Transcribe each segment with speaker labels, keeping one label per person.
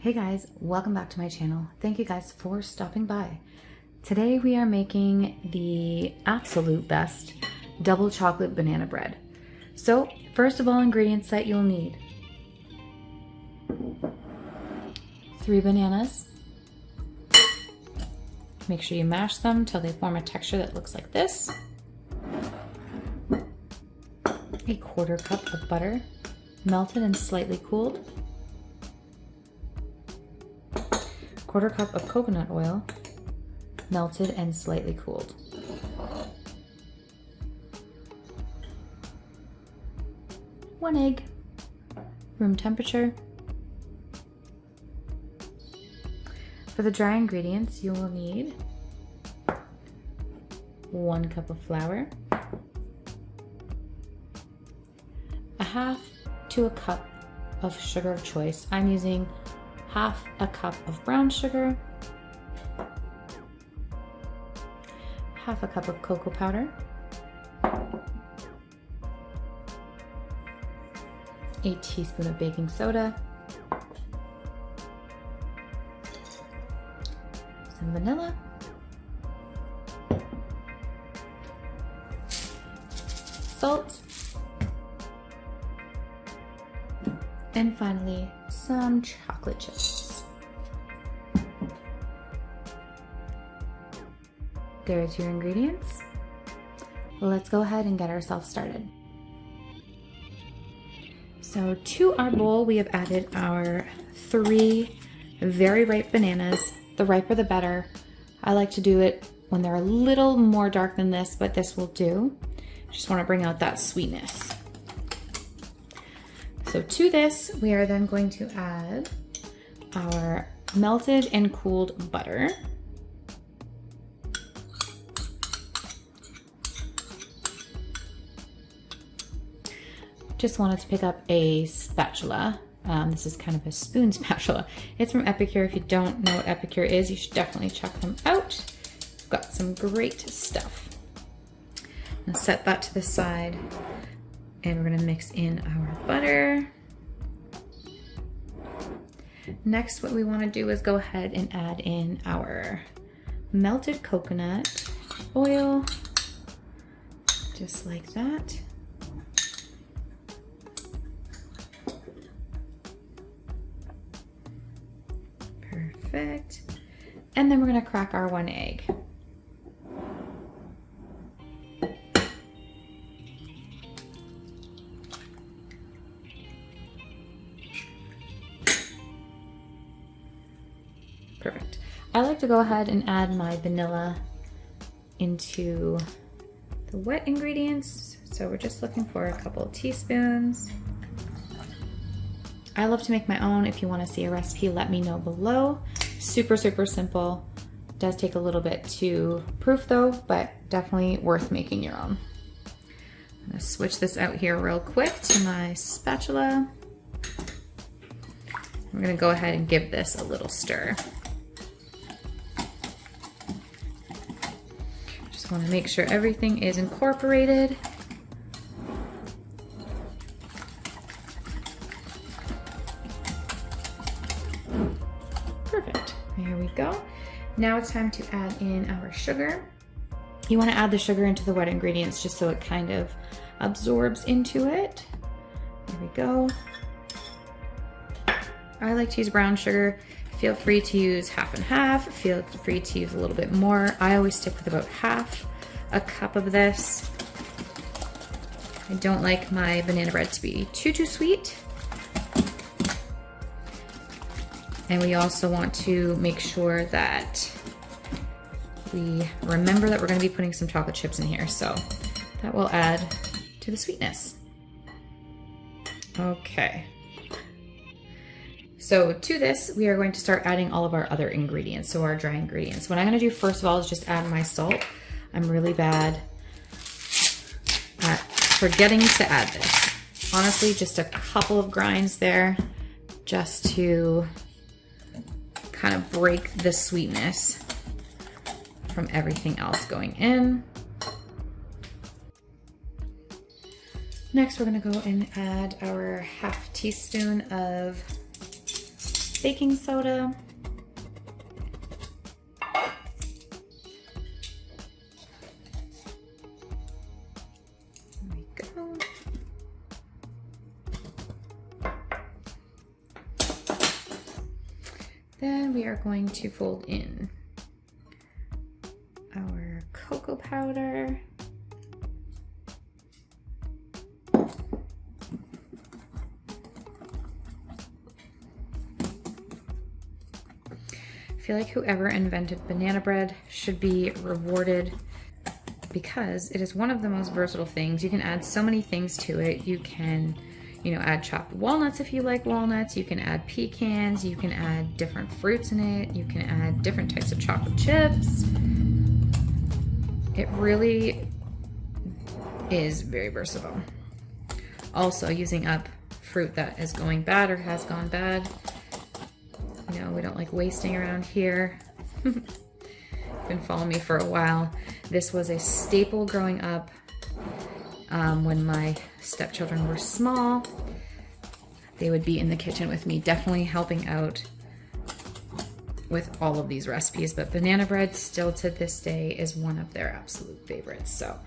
Speaker 1: Hey guys, welcome back to my channel. Thank you guys for stopping by. Today we are making the absolute best double chocolate banana bread. So first of all, ingredients that you'll need: 3 bananas. Make sure you mash them till they form a texture that looks like this. 1/4 cup of butter, melted and slightly cooled. 1/4 cup of coconut oil, melted and slightly cooled. 1 egg, room temperature. For the dry ingredients, you will need 1 cup of flour, 1/2 to a cup of sugar of choice. I'm using 1/2 cup of brown sugar, 1/2 cup of cocoa powder, 1 teaspoon of baking soda, some vanilla, salt, and finally some chocolate chips. There's your ingredients. Let's go ahead and get ourselves started. So to our bowl, we have added our 3 very ripe bananas. The riper the better. I like to do it when they're a little more dark than this, but this will do. Just want to bring out that sweetness. So to this, we are then going to add our melted and cooled butter. Just wanted to pick up a spatula. This is kind of a spoon spatula. It's from Epicure. If you don't know what Epicure is, you should definitely check them out. Got some great stuff. I'll set that to the side. And we're gonna mix in our butter. Next, what we wanna do is go ahead and add in our melted coconut oil, just like that. Perfect. And then we're gonna crack our 1 egg. Perfect. I like to go ahead and add my vanilla into the wet ingredients. So we're just looking for a couple of teaspoons. I love to make my own. If you want to see a recipe, let me know below. Super, super simple. Does take a little bit to proof though, but definitely worth making your own. I'm gonna switch this out here real quick to my spatula. We're gonna go ahead and give this a little stir. Just wanna make sure everything is incorporated. Perfect, there we go. Now it's time to add in our sugar. You wanna add the sugar into the wet ingredients just so it kind of absorbs into it. There we go. I like to use brown sugar. Feel free to use 1/2 and 1/2. Feel free to use a little bit more. I always stick with about 1/2 cup of this. I don't like my banana bread to be too sweet. And we also want to make sure that we remember that we're going to be putting some chocolate chips in here. So that will add to the sweetness. Okay. So to this, we are going to start adding all of our other ingredients, so our dry ingredients. What I'm gonna do first of all is just add my salt. I'm really bad at forgetting to add this. Honestly, just a couple of grinds there, just to kind of break the sweetness from everything else going in. Next, we're gonna go and add our 1/2 teaspoon of baking soda. There we go. Then we are going to fold in our cocoa powder. I feel like whoever invented banana bread should be rewarded because it is one of the most versatile things. You can add so many things to it. You can, you know, add chopped walnuts if you like walnuts. You can add pecans. You can add different fruits in it. You can add different types of chocolate chips. It really is very versatile. Also, using up fruit that is going bad or has gone bad. You know, we don't like wasting around here. Been following me for a while. This was a staple growing up when my stepchildren were small. They would be in the kitchen with me, definitely helping out with all of these recipes, but banana bread still to this day is one of their absolute favorites. So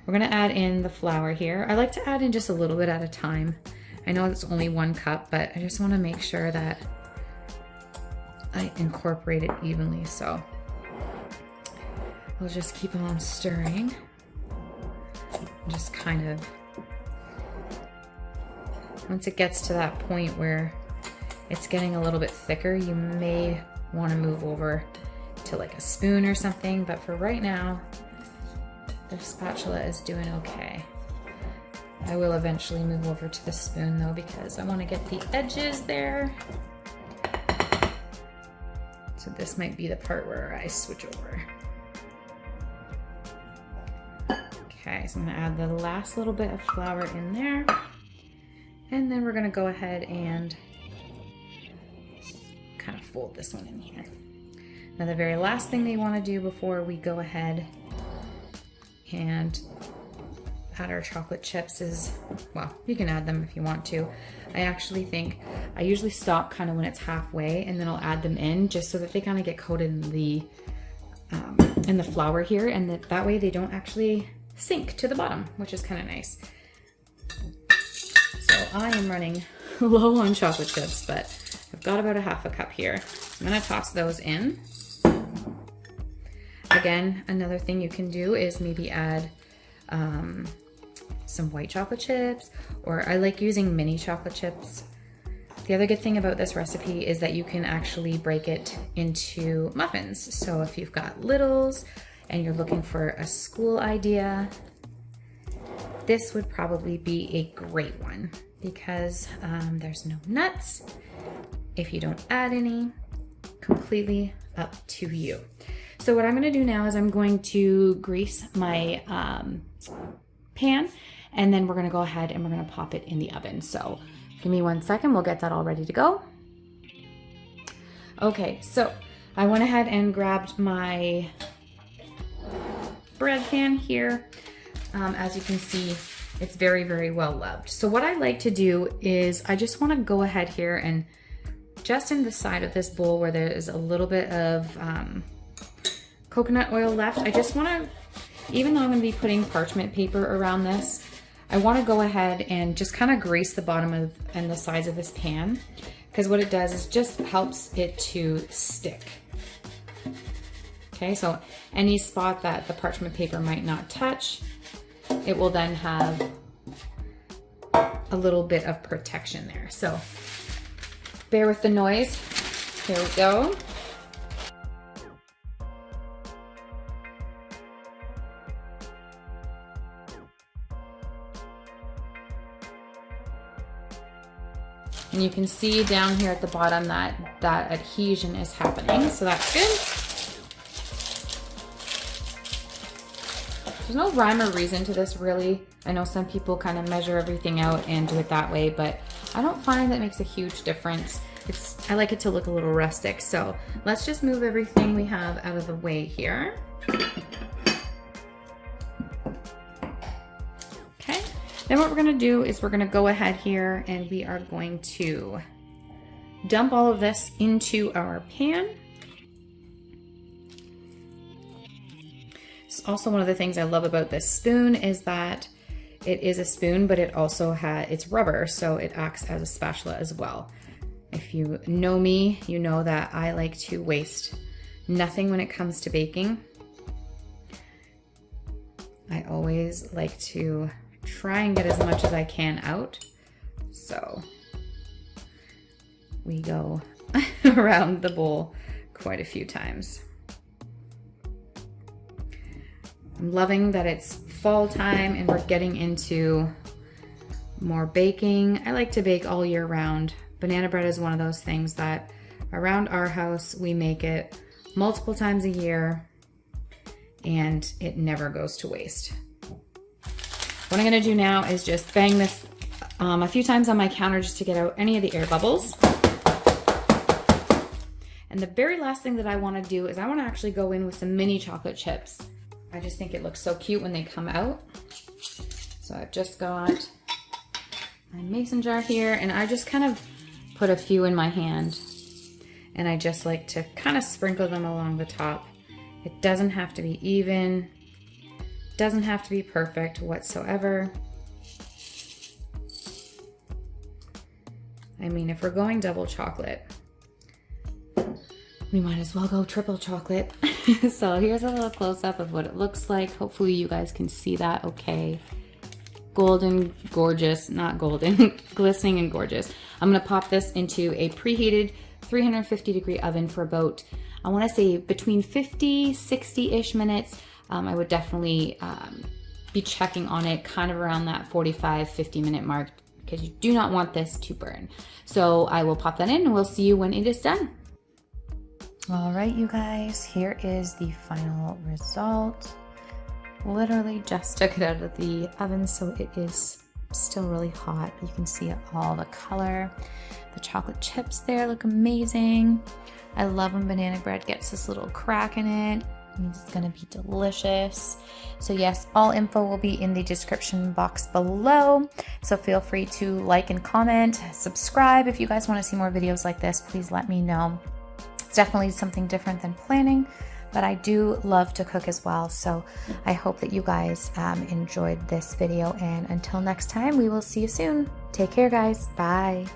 Speaker 1: we're gonna add in the flour here. I like to add in just a little bit at a time. I know it's only 1 cup, but I just wanna make sure that I incorporate it evenly. So we'll just keep on stirring. Just kind of, once it gets to that point where it's getting a little bit thicker, you may want to move over to like a spoon or something, but for right now, the spatula is doing okay. I will eventually move over to the spoon though, because I want to get the edges there. So this might be the part where I switch over. Okay, so I'm gonna add the last little bit of flour in there. And then we're gonna go ahead and kind of fold this one in here. Now the very last thing they wanna do before we go ahead and add our chocolate chips is, well, you can add them if you want to. I actually think, I usually stop kind of when it's halfway and then I'll add them in just so that they kind of get coated in the flour here, and that way they don't actually sink to the bottom, which is kind of nice. So I am running low on chocolate chips, but I've got about a half a cup here. I'm gonna toss those in. Again, another thing you can do is maybe add some white chocolate chips, or I like using mini chocolate chips. The other good thing about this recipe is that you can actually break it into muffins. So if you've got littles and you're looking for a school idea, this would probably be a great one because there's no nuts. If you don't add any, completely up to you. So what I'm gonna do now is I'm going to grease my pan, and then we're gonna go ahead and we're gonna pop it in the oven. So give me 1 second, we'll get that all ready to go. Okay, so I went ahead and grabbed my bread pan here. As you can see, it's very, very well loved. So what I like to do is I just wanna go ahead here and just in the side of this bowl where there is a little bit of coconut oil left, I just wanna, even though I'm gonna be putting parchment paper around this, I wanna go ahead and just kind of grease the bottom of and the sides of this pan, because what it does is just helps it to stick. Okay, so any spot that the parchment paper might not touch, it will then have a little bit of protection there. So bear with the noise. Here we go. And you can see down here at the bottom that that adhesion is happening, so that's good. There's no rhyme or reason to this really. I know some people kind of measure everything out and do it that way, but I don't find that makes a huge difference. I like it to look a little rustic. So let's just move everything we have out of the way here. Okay, then what we're gonna do is we're gonna go ahead here and we are going to dump all of this into our pan. It's also one of the things I love about this spoon is that it is a spoon, but it also it's rubber, so it acts as a spatula as well. If you know me, you know that I like to waste nothing when it comes to baking. I always like to try and get as much as I can out. So we go around the bowl quite a few times. I'm loving that it's fall time and we're getting into more baking. I like to bake all year round. Banana bread is one of those things that around our house, we make it multiple times a year and it never goes to waste. What I'm gonna do now is just bang this a few times on my counter just to get out any of the air bubbles. And the very last thing that I wanna do is I wanna actually go in with some mini chocolate chips. I just think it looks so cute when they come out. So I've just got my mason jar here and I just kind of put a few in my hand and I just like to kind of sprinkle them along the top. It doesn't have to be even, doesn't have to be perfect whatsoever. I mean, if we're going double chocolate, we might as well go triple chocolate. So here's a little close-up of what it looks like. Hopefully you guys can see that okay. Golden, gorgeous, not golden, glistening and gorgeous. I'm gonna pop this into a preheated 350-degree oven for about, I wanna say between 50, 60-ish minutes. I would definitely be checking on it kind of around that 45, 50-minute mark because you do not want this to burn. So I will pop that in and we'll see you when it is done. All right, you guys, here is the final result. Literally just took it out of the oven, so it is still really hot. You can see all the color. The chocolate chips there look amazing. I love when banana bread gets this little crack in it. It means it's gonna be delicious. So yes, all info will be in the description box below. So feel free to like and comment, subscribe. If you guys wanna see more videos like this, please let me know. It's definitely something different than planning, but I do love to cook as well. So I hope that you guys enjoyed this video, and until next time, we will see you soon. Take care, guys. Bye.